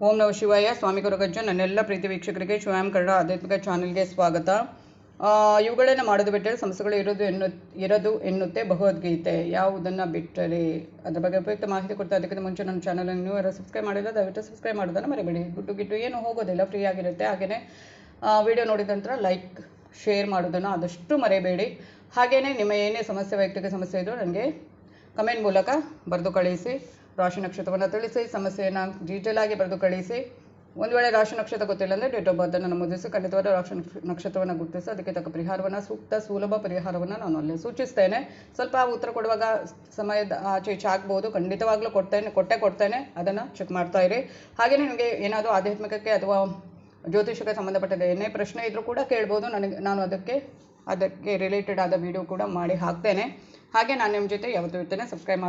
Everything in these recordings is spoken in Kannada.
ಓಂ ನಮಃ ಶಿವಾಯ. ಸ್ವಾಮಿ ಗುರುಗಜ್ಜ. ನನ್ನೆಲ್ಲ ಪ್ರೀತಿ ವೀಕ್ಷಕರಿಗೆ ಶಿವಾಯಂ ಕನ್ನಡ ಆಧ್ಯಾತ್ಮಿಕ ಚಾನಲ್ಗೆ ಸ್ವಾಗತ. ಇವುಗಳನ್ನು ಮಾಡೋದು ಬಿಟ್ಟರೆ ಸಮಸ್ಯೆಗಳು ಇರೋದು ಎನ್ನುತ್ತೆ ಭಗವದ್ಗೀತೆ. ಯಾವುದನ್ನು ಬಿಟ್ಟರೆ ಅದರ ಬಗ್ಗೆ ಉಪಯುಕ್ತ ಮಾಹಿತಿ ಕೊಡ್ತಾ. ಅದಕ್ಕಿಂತ ಮುಂಚೆ ನನ್ನ ಚಾನಲನ್ನು ನೀವು ಯಾರು ಸಬ್ಸ್ಕ್ರೈಬ್ ಮಾಡಿಲ್ಲ ದಯವಿಟ್ಟು ಸಬ್ಸ್ಕ್ರೈಬ್ ಮಾಡೋದನ್ನು ಮರಿಬೇಡಿ. ಗುಟ್ಟು ಏನು ಹೋಗೋದಿಲ್ಲ, ಫ್ರೀ ಆಗಿರುತ್ತೆ. ಹಾಗೆಯೇ ವಿಡಿಯೋ ನೋಡಿದ ನಂತರ ಲೈಕ್ ಶೇರ್ ಮಾಡೋದನ್ನು ಆದಷ್ಟು ಮರೆಯಬೇಡಿ. ಹಾಗೆಯೇ ನಿಮ್ಮ ಏನೇ ಸಮಸ್ಯೆ, ವೈಯಕ್ತಿಕ ಸಮಸ್ಯೆ ಇದ್ದರೂ ನನಗೆ ಕಮೆಂಟ್ ಮೂಲಕ ಬರೆದು ಕಳಿಸಿ. ರಾಶಿ ನಕ್ಷತ್ರವನ್ನು ತಿಳಿಸಿ, ಸಮಸ್ಯೆಯನ್ನು ಡೀಟೇಲ್ ಆಗಿ ಬರೆದು ಕಳಿಸಿ. ಒಂದು ವೇಳೆ ರಾಶಿ ನಕ್ಷತ್ರ ಗೊತ್ತಿಲ್ಲ ಅಂದರೆ ಡೇಟ್ ಆಫ್ ಬರ್ತನ್ನು ನಮೂದಿಸಿ ಖಂಡಿತವಾದ ರಾಶಿ ನಕ್ಷತ್ರವನ್ನು ಗುರುತಿಸಿ ಅದಕ್ಕೆ ತಕ್ಕ ಪರಿಹಾರವನ್ನು, ಸೂಕ್ತ ಸುಲಭ ಪರಿಹಾರವನ್ನು ನಾನು ಅಲ್ಲಿ ಸೂಚಿಸ್ತೇನೆ. ಸ್ವಲ್ಪ ಉತ್ತರ ಕೊಡುವಾಗ ಸಮಯದ ಆಚೆ ಈಚೆ ಆಗ್ಬೋದು, ಖಂಡಿತವಾಗ್ಲೂ ಕೊಡ್ತೇನೆ. ಅದನ್ನು ಚೆಕ್ ಮಾಡ್ತಾ ಇರಿ. ಹಾಗೆಯೇ ನಿಮಗೆ ಏನಾದರೂ ಆಧ್ಯಾತ್ಮಿಕಕ್ಕೆ ಅಥವಾ ಜ್ಯೋತಿಷಕ್ಕೆ ಸಂಬಂಧಪಟ್ಟದ ಏನೇ ಪ್ರಶ್ನೆ ಇದ್ದರೂ ಕೂಡ ಕೇಳ್ಬೋದು. ನಾನು ಅದಕ್ಕೆ ರಿಲೇಟೆಡ್ ಆದ ವಿಡಿಯೋ ಕೂಡ ಮಾಡಿ ಹಾಕ್ತೇನೆ. ಹಾಗೆ ನಾನು ನಿಮ್ಮ ಜೊತೆ ಯಾವತ್ತೂ ಇರ್ತೇನೆ. ಸಬ್ಸ್ಕ್ರೈಬ್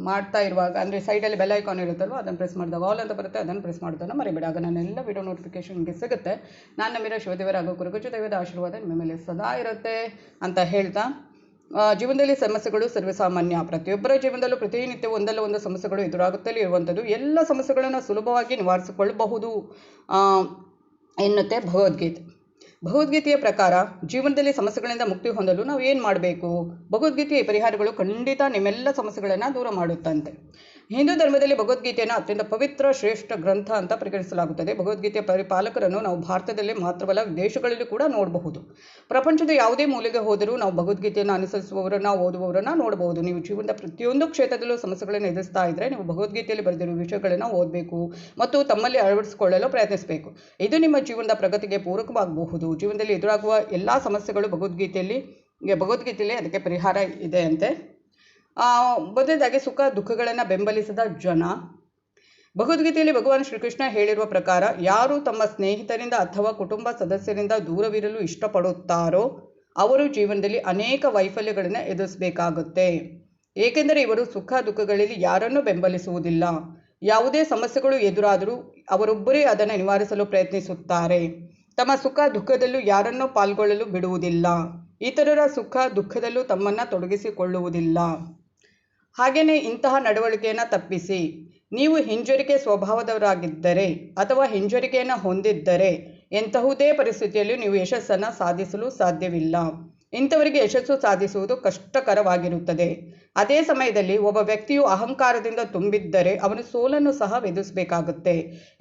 ಮಾಡ್ತಾ ಇರುವಾಗ ಅಂದರೆ ಸೈಡಲ್ಲಿ ಬೆಲ್ ಐಕಾನ್ ಇರುತ್ತಲ್ವ, ಅದನ್ನು ಪ್ರೆಸ್ ಮಾಡಿದಾಗ ಆಲ್ ಅಂತ ಬರುತ್ತೆ, ಅದನ್ನು ಪ್ರೆಸ್ ಮಾಡೋದನ್ನು ಮರಿಬೇಡಿ. ಆಗ ನನ್ನೆಲ್ಲ ವಿಡಿಯೋ ನೋಟಿಫಿಕೇಷನ್ಗೆ ಸಿಗುತ್ತೆ. ನಾನು ನಂಬಿರೋ ಶಿವದೇವರ ಹಾಗೂ ಗುರುಗುಜ್ಜ ದೈವದ ಆಶೀರ್ವಾದ ನಿಮ್ಮ ಮೇಲೆ ಸದಾ ಇರುತ್ತೆ ಅಂತ ಹೇಳ್ತಾ, ಜೀವನದಲ್ಲಿ ಸಮಸ್ಯೆಗಳು ಸರ್ವಸಾಮಾನ್ಯ. ಪ್ರತಿಯೊಬ್ಬರ ಜೀವನದಲ್ಲೂ ಪ್ರತಿನಿತ್ಯ ಒಂದಲ್ಲ ಒಂದು ಸಮಸ್ಯೆಗಳು ಎದುರಾಗುತ್ತಲೇ ಇರುವಂಥದ್ದು. ಎಲ್ಲ ಸಮಸ್ಯೆಗಳನ್ನು ಸುಲಭವಾಗಿ ನಿವಾರಿಸಿಕೊಳ್ಳಬಹುದು ಎನ್ನುತ್ತೆ ಭಗವದ್ಗೀತೆಯ ಪ್ರಕಾರ ಜೀವನದಲ್ಲಿ ಸಮಸ್ಯೆಗಳಿಂದ ಮುಕ್ತಿ ಹೊಂದಲು ನಾವು ಏನು ಮಾಡಬೇಕು? ಭಗವದ್ಗೀತೆಯ ಪರಿಹಾರಗಳು ಖಂಡಿತ ನಿಮ್ಮೆಲ್ಲ ಸಮಸ್ಯೆಗಳನ್ನು ದೂರ ಮಾಡುತ್ತಂತೆ. ಹಿಂದೂ ಧರ್ಮದಲ್ಲಿ ಭಗವದ್ಗೀತೆಯನ್ನು ಅತ್ಯಂತ ಪವಿತ್ರ ಶ್ರೇಷ್ಠ ಗ್ರಂಥ ಅಂತ ಪರಿಗಣಿಸಲಾಗುತ್ತದೆ. ಭಗವದ್ಗೀತೆಯ ಪರಿಪಾಲಕರನ್ನು ನಾವು ಭಾರತದಲ್ಲಿ ಮಾತ್ರವಲ್ಲ ವಿದೇಶಗಳಲ್ಲಿ ಕೂಡ ನೋಡಬಹುದು. ಪ್ರಪಂಚದ ಯಾವುದೇ ಮೂಲೆಗೆ ಹೋದರೂ ನಾವು ಭಗವದ್ಗೀತೆಯನ್ನು ಅನುಸರಿಸುವವರನ್ನು, ಓದುವವರನ್ನು ನೋಡಬಹುದು. ನೀವು ಜೀವನದ ಪ್ರತಿಯೊಂದು ಕ್ಷೇತ್ರದಲ್ಲೂ ಸಮಸ್ಯೆಗಳನ್ನು ಎದುರಿಸ್ತಾ ಇದ್ದರೆ ನೀವು ಭಗವದ್ಗೀತೆಯಲ್ಲಿ ಬರೆದಿರುವ ವಿಷಯಗಳನ್ನು ಓದಬೇಕು ಮತ್ತು ತಮ್ಮಲ್ಲಿ ಅಳವಡಿಸಿಕೊಳ್ಳಲು ಪ್ರಯತ್ನಿಸಬೇಕು. ಇದು ನಿಮ್ಮ ಜೀವನದ ಪ್ರಗತಿಗೆ ಪೂರಕವಾಗಬಹುದು. ಜೀವನದಲ್ಲಿ ಎದುರಾಗುವ ಎಲ್ಲ ಸಮಸ್ಯೆಗಳು ಭಗವದ್ಗೀತೆಯಲ್ಲಿ ಅದಕ್ಕೆ ಪರಿಹಾರ ಇದೆ ಅಂತೆ. ಮೊದಲನೇದಾಗಿ ಸುಖ ದುಃಖಗಳನ್ನು ಬೆಂಬಲಿಸಿದ ಜನ. ಭಗವದ್ಗೀತೆಯಲ್ಲಿ ಭಗವಾನ್ ಶ್ರೀಕೃಷ್ಣ ಹೇಳಿರುವ ಪ್ರಕಾರ ಯಾರು ತಮ್ಮ ಸ್ನೇಹಿತರಿಂದ ಅಥವಾ ಕುಟುಂಬ ಸದಸ್ಯರಿಂದ ದೂರವಿರಲು ಇಷ್ಟಪಡುತ್ತಾರೋ ಅವರು ಜೀವನದಲ್ಲಿ ಅನೇಕ ವೈಫಲ್ಯಗಳನ್ನು ಎದುರಿಸಬೇಕಾಗುತ್ತೆ. ಏಕೆಂದರೆ ಇವರು ಸುಖ ದುಃಖಗಳಲ್ಲಿ ಯಾರನ್ನೂ ಬೆಂಬಲಿಸುವುದಿಲ್ಲ. ಯಾವುದೇ ಸಮಸ್ಯೆಗಳು ಎದುರಾದರೂ ಅವರೊಬ್ಬರೇ ಅದನ್ನು ನಿವಾರಿಸಲು ಪ್ರಯತ್ನಿಸುತ್ತಾರೆ. ತಮ್ಮ ಸುಖ ದುಃಖದಲ್ಲೂ ಯಾರನ್ನೂ ಪಾಲ್ಗೊಳ್ಳಲು ಬಿಡುವುದಿಲ್ಲ. ಇತರರ ಸುಖ ದುಃಖದಲ್ಲೂ ತಮ್ಮನ್ನು ತೊಡಗಿಸಿಕೊಳ್ಳುವುದಿಲ್ಲ. ಹಾಗೆಯೇ ಇಂತಹ ನಡವಳಿಕೆಯನ್ನು ತಪ್ಪಿಸಿ. ನೀವು ಹಿಂಜರಿಕೆ ಸ್ವಭಾವದವರಾಗಿದ್ದರೆ ಅಥವಾ ಹಿಂಜರಿಕೆಯನ್ನು ಹೊಂದಿದ್ದರೆ ಎಂತಹುದೇ ಪರಿಸ್ಥಿತಿಯಲ್ಲಿ ನೀವು ಯಶಸ್ಸನ್ನು ಸಾಧಿಸಲು ಸಾಧ್ಯವಿಲ್ಲ. ಇಂಥವರಿಗೆ ಯಶಸ್ಸು ಸಾಧಿಸುವುದು ಕಷ್ಟಕರವಾಗಿರುತ್ತದೆ. ಅದೇ ಸಮಯದಲ್ಲಿ ಒಬ್ಬ ವ್ಯಕ್ತಿಯು ಅಹಂಕಾರದಿಂದ ತುಂಬಿದ್ದರೆ ಅವನು ಸೋಲನ್ನು ಸಹ ಎದುರಿಸಬೇಕಾಗುತ್ತೆ.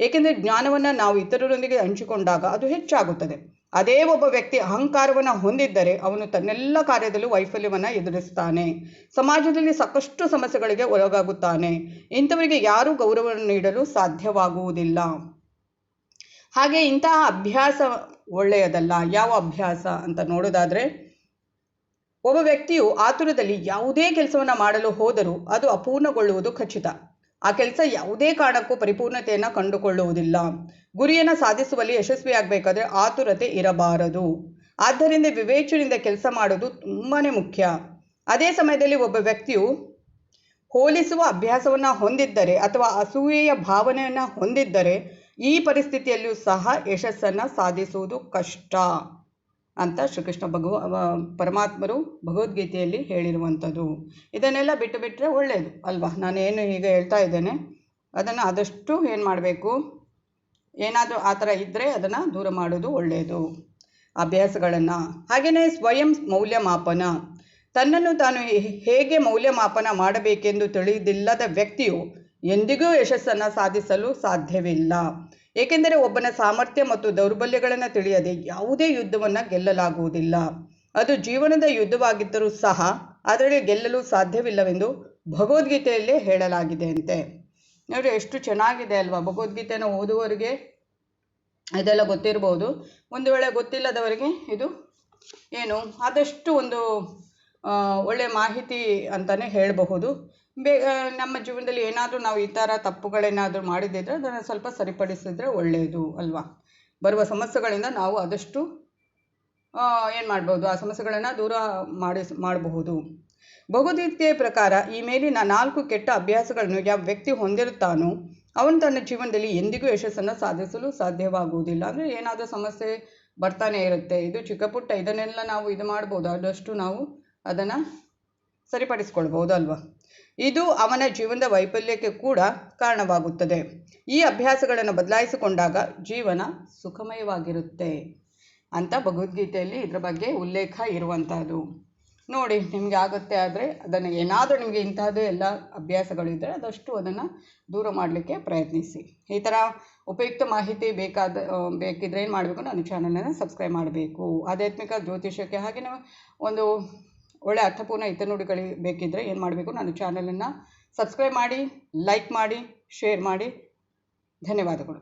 ಏಕೆಂದರೆ ಜ್ಞಾನವನ್ನು ನಾವು ಇತರರೊಂದಿಗೆ ಹಂಚಿಕೊಂಡಾಗ ಅದು ಹೆಚ್ಚಾಗುತ್ತದೆ. ಅದೇ ಒಬ್ಬ ವ್ಯಕ್ತಿ ಅಹಂಕಾರವನ್ನು ಹೊಂದಿದ್ದರೆ ಅವನು ತನ್ನೆಲ್ಲ ಕಾರ್ಯದಲ್ಲೂ ವೈಫಲ್ಯವನ್ನು ಎದುರಿಸ್ತಾನೆ. ಸಮಾಜದಲ್ಲಿ ಸಾಕಷ್ಟು ಸಮಸ್ಯೆಗಳಿಗೆ ಒಳಗಾಗುತ್ತಾನೆ. ಇಂಥವರಿಗೆ ಯಾರೂ ಗೌರವವನ್ನು ನೀಡಲು ಸಾಧ್ಯವಾಗುವುದಿಲ್ಲ. ಹಾಗೆ ಇಂತಹ ಅಭ್ಯಾಸ ಒಳ್ಳೆಯದಲ್ಲ. ಯಾವ ಅಭ್ಯಾಸ ಅಂತ ನೋಡೋದಾದರೆ, ಒಬ್ಬ ವ್ಯಕ್ತಿಯು ಆತುರದಲ್ಲಿ ಯಾವುದೇ ಕೆಲಸವನ್ನು ಮಾಡಲು ಹೋದರೂ ಅದು ಅಪೂರ್ಣಗೊಳ್ಳುವುದು ಖಚಿತ. ಆ ಕೆಲಸ ಯಾವುದೇ ಕಾರಣಕ್ಕೂ ಪರಿಪೂರ್ಣತೆಯನ್ನು ಕಂಡುಕೊಳ್ಳುವುದಿಲ್ಲ. ಗುರಿಯನ್ನು ಸಾಧಿಸುವಲ್ಲಿ ಯಶಸ್ವಿಯಾಗಬೇಕಾದ್ರೆ ಆತುರತೆ ಇರಬಾರದು. ಆದ್ದರಿಂದ ವಿವೇಚನೆಯಿಂದ ಕೆಲಸ ಮಾಡೋದು ತುಂಬಾ ಮುಖ್ಯ. ಅದೇ ಸಮಯದಲ್ಲಿ ಒಬ್ಬ ವ್ಯಕ್ತಿಯು ಹೋಲಿಸುವ ಅಭ್ಯಾಸವನ್ನು ಹೊಂದಿದ್ದರೆ ಅಥವಾ ಅಸೂಯೆಯ ಭಾವನೆಯನ್ನು ಹೊಂದಿದ್ದರೆ ಈ ಪರಿಸ್ಥಿತಿಯಲ್ಲಿಯೂ ಸಹ ಯಶಸ್ಸನ್ನು ಸಾಧಿಸುವುದು ಕಷ್ಟ ಅಂತ ಶ್ರೀಕೃಷ್ಣ ಪರಮಾತ್ಮರು ಭಗವದ್ಗೀತೆಯಲ್ಲಿ ಹೇಳಿರುವಂಥದ್ದು. ಇದನ್ನೆಲ್ಲ ಬಿಟ್ಟರೆ ಒಳ್ಳೆಯದು ಅಲ್ವಾ? ನಾನೇನು ಈಗ ಹೇಳ್ತಾ ಇದ್ದೇನೆ ಅದನ್ನು ಆದಷ್ಟು ಏನು ಮಾಡಬೇಕು, ಏನಾದರೂ ಆ ಥರ ಇದ್ದರೆ ಅದನ್ನು ದೂರ ಮಾಡೋದು ಒಳ್ಳೆಯದು, ಅಭ್ಯಾಸಗಳನ್ನು. ಹಾಗೆಯೇ ಸ್ವಯಂ ಮೌಲ್ಯಮಾಪನ. ತನ್ನನ್ನು ತಾನು ಹೇಗೆ ಮೌಲ್ಯಮಾಪನ ಮಾಡಬೇಕೆಂದು ತಿಳಿದಿಲ್ಲದ ವ್ಯಕ್ತಿಯು ಎಂದಿಗೂ ಯಶಸ್ಸನ್ನು ಸಾಧಿಸಲು ಸಾಧ್ಯವಿಲ್ಲ. ಏಕೆಂದರೆ ಒಬ್ಬನ ಸಾಮರ್ಥ್ಯ ಮತ್ತು ದೌರ್ಬಲ್ಯಗಳನ್ನು ತಿಳಿಯದೆ ಯಾವುದೇ ಯುದ್ಧವನ್ನು ಗೆಲ್ಲಲಾಗುವುದಿಲ್ಲ. ಅದು ಜೀವನದ ಯುದ್ಧವಾಗಿದ್ದರೂ ಸಹ ಅದರಲ್ಲಿ ಗೆಲ್ಲಲು ಸಾಧ್ಯವಿಲ್ಲವೆಂದು ಭಗವದ್ಗೀತೆಯಲ್ಲೇ ಹೇಳಲಾಗಿದೆ ಅಂತೆ. ನೋಡಿ ಎಷ್ಟು ಚೆನ್ನಾಗಿದೆ ಅಲ್ವಾ? ಭಗವದ್ಗೀತೆಯನ್ನು ಓದುವವರಿಗೆ ಇದೆಲ್ಲ ಗೊತ್ತಿರ್ಬೋದು. ಒಂದು ವೇಳೆ ಗೊತ್ತಿಲ್ಲದವರಿಗೆ ಇದು ಆದಷ್ಟು ಒಂದು ಒಳ್ಳೆಯ ಮಾಹಿತಿ ಅಂತಲೇ ಹೇಳಬಹುದು. ನಮ್ಮ ಜೀವನದಲ್ಲಿ ಏನಾದರೂ ನಾವು ಈ ಥರ ತಪ್ಪುಗಳೇನಾದರೂ ಮಾಡಿದ್ದಿದ್ರೆ ಅದನ್ನು ಸ್ವಲ್ಪ ಸರಿಪಡಿಸಿದ್ರೆ ಒಳ್ಳೆಯದು ಅಲ್ವಾ? ಬರುವ ಸಮಸ್ಯೆಗಳಿಂದ ನಾವು ಆದಷ್ಟು ಏನು ಮಾಡ್ಬೋದು, ಆ ಸಮಸ್ಯೆಗಳನ್ನು ದೂರ ಮಾಡಬಹುದು. ಭಗವದ್ಗೀತೆಯ ಪ್ರಕಾರ ಈ ಮೇಲಿನ 4 ಕೆಟ್ಟ ಅಭ್ಯಾಸಗಳನ್ನು ಯಾವ ವ್ಯಕ್ತಿ ಹೊಂದಿರುತ್ತಾನೋ ಅವನು ತನ್ನ ಜೀವನದಲ್ಲಿ ಎಂದಿಗೂ ಯಶಸ್ಸನ್ನು ಸಾಧಿಸಲು ಸಾಧ್ಯವಾಗುವುದಿಲ್ಲ. ಅಂದರೆ ಏನಾದರೂ ಸಮಸ್ಯೆ ಬರ್ತಾನೆ ಇರುತ್ತೆ. ಇದು ಚಿಕ್ಕ ಪುಟ್ಟ ಇದನ್ನೆಲ್ಲ ನಾವು ಇದು ಮಾಡ್ಬೋದು. ಆದಷ್ಟು ನಾವು ಅದನ್ನು ಸರಿಪಡಿಸ್ಕೊಳ್ಬೋದು ಅಲ್ವಾ? ಇದು ಅವನ ಜೀವನದ ವೈಫಲ್ಯಕ್ಕೆ ಕೂಡ ಕಾರಣವಾಗುತ್ತದೆ. ಈ ಅಭ್ಯಾಸಗಳನ್ನು ಬದಲಾಯಿಸಿಕೊಂಡಾಗ ಜೀವನ ಸುಖಮಯವಾಗಿರುತ್ತೆ ಅಂತ ಭಗವದ್ಗೀತೆಯಲ್ಲಿ ಇದರ ಬಗ್ಗೆ ಉಲ್ಲೇಖ ಇರುವಂಥದ್ದು. ನೋಡಿ, ನಿಮಗೆ ಆಗುತ್ತೆ ಆದರೆ ಅದನ್ನು ಏನಾದರೂ ನಿಮಗೆ ಇಂತಹದ್ದು ಎಲ್ಲ ಅಭ್ಯಾಸಗಳಿದ್ದರೆ ಅದನ್ನು ದೂರ ಮಾಡಲಿಕ್ಕೆ ಪ್ರಯತ್ನಿಸಿ. ಈ ಥರ ಉಪಯುಕ್ತ ಮಾಹಿತಿ ಬೇಕಿದ್ರೆ ಏನು ಮಾಡಬೇಕು, ನನ್ನ ಚಾನಲನ್ನು ಸಬ್ಸ್ಕ್ರೈಬ್ ಮಾಡಬೇಕು. ಆಧ್ಯಾತ್ಮಿಕ ಜ್ಯೋತಿಷಕ್ಕೆ ಹಾಗೆ ಒಂದು ಒಳ್ಳೆ ಅರ್ಥಪೂರ್ಣ ಹಿತನುಡಿಗಳು ಬೇಕಿದ್ದರೆ ಏನು ಮಾಡಬೇಕು, ನನ್ನ ಚಾನಲನ್ನು ಸಬ್ಸ್ಕ್ರೈಬ್ ಮಾಡಿ, ಲೈಕ್ ಮಾಡಿ, ಶೇರ್ ಮಾಡಿ. ಧನ್ಯವಾದಗಳು.